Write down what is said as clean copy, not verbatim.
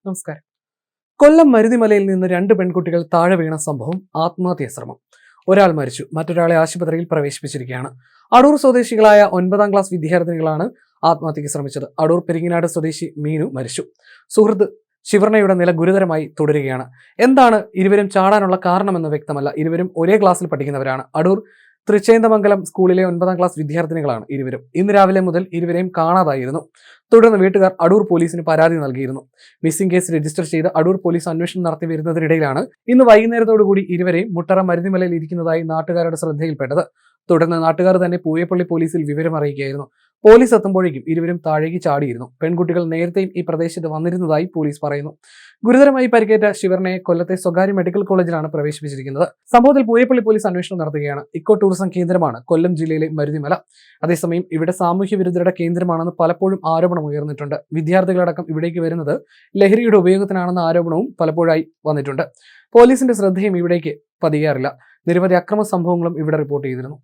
നമസ്കാരം. കൊല്ലം മരുതിമലയിൽ നിന്ന് 2 പെൺകുട്ടികൾ താഴെ വീണ സംഭവം ആത്മഹത്യാ ശ്രമം. ഒരാൾ മരിച്ചു, മറ്റൊരാളെ ആശുപത്രിയിൽ പ്രവേശിപ്പിച്ചിരിക്കുകയാണ്. അടൂർ സ്വദേശികളായ 9ാം ക്ലാസ് വിദ്യാർത്ഥിനികളാണ് ആത്മഹത്യയ്ക്ക് ശ്രമിച്ചത്. അടൂർ പെരിങ്ങനാട് സ്വദേശി മീനു മരിച്ചു. സുഹൃത്ത് ശിവർണയുടെ നില ഗുരുതരമായി തുടരുകയാണ്. എന്താണ് ഇരുവരും ചാടാനുള്ള കാരണമെന്ന് വ്യക്തമല്ല. ഇരുവരും ഒരേ ക്ലാസ്സിൽ പഠിക്കുന്നവരാണ്. അടൂർ തൃച്ചേന്ദമംഗലം സ്കൂളിലെ 9ാം ക്ലാസ് വിദ്യാർത്ഥിനികളാണ് ഇരുവരും. ഇന്ന് രാവിലെ മുതൽ ഇരുവരെയും കാണാതായിരുന്നു. തുടർന്ന് വീട്ടുകാർ അടൂർ പോലീസിന് പരാതി നൽകിയിരുന്നു. മിസ്സിംഗ് കേസ് രജിസ്റ്റർ ചെയ്ത് അടൂർ പോലീസ് അന്വേഷണം നടത്തി വരുന്നതിനിടയിലാണ് ഇന്ന് വൈകുന്നേരത്തോടുകൂടി ഇരുവരെയും മുട്ടറ മരുതിമലയിൽ ഇരിക്കുന്നതായി നാട്ടുകാരുടെ ശ്രദ്ധയിൽപ്പെട്ടത്. തുടർന്ന് നാട്ടുകാർ തന്നെ പൂയപ്പള്ളി പോലീസിൽ വിവരം അറിയിക്കുകയായിരുന്നു. പോലീസ് എത്തുമ്പോഴേക്കും ഇരുവരും താഴേക്ക് ചാടിയിരുന്നു. പെൺകുട്ടികൾ നേരത്തെയും ഈ പ്രദേശത്ത് വന്നിരുന്നതായി പോലീസ് പറയുന്നു. ഗുരുതരമായി പരിക്കേറ്റ ശിവർണയെ കൊല്ലത്തെ സ്വകാര്യ മെഡിക്കൽ കോളേജിലാണ് പ്രവേശിപ്പിച്ചിരിക്കുന്നത്. സംഭവത്തിൽ പൂയപ്പള്ളി പോലീസ് അന്വേഷണം നടത്തുകയാണ്. ഇക്കോ ടൂറിസം കേന്ദ്രമാണ് കൊല്ലം ജില്ലയിലെ മരുതിമല. അതേസമയം ഇവിടെ സാമൂഹ്യ വിരുദ്ധരുടെ കേന്ദ്രമാണെന്ന് പലപ്പോഴും ആരോപണം ഉയർന്നിട്ടുണ്ട്. വിദ്യാർത്ഥികളടക്കം ഇവിടേക്ക് വരുന്നത് ലഹരിയുടെ ഉപയോഗത്തിനാണെന്ന ആരോപണവും പലപ്പോഴായി വന്നിട്ടുണ്ട്. പോലീസിന്റെ ശ്രദ്ധയും ഇവിടേക്ക് പതിയാറില്ല. നിരവധി അക്രമ സംഭവങ്ങളും ഇവിടെ റിപ്പോർട്ട് ചെയ്തിരുന്നു.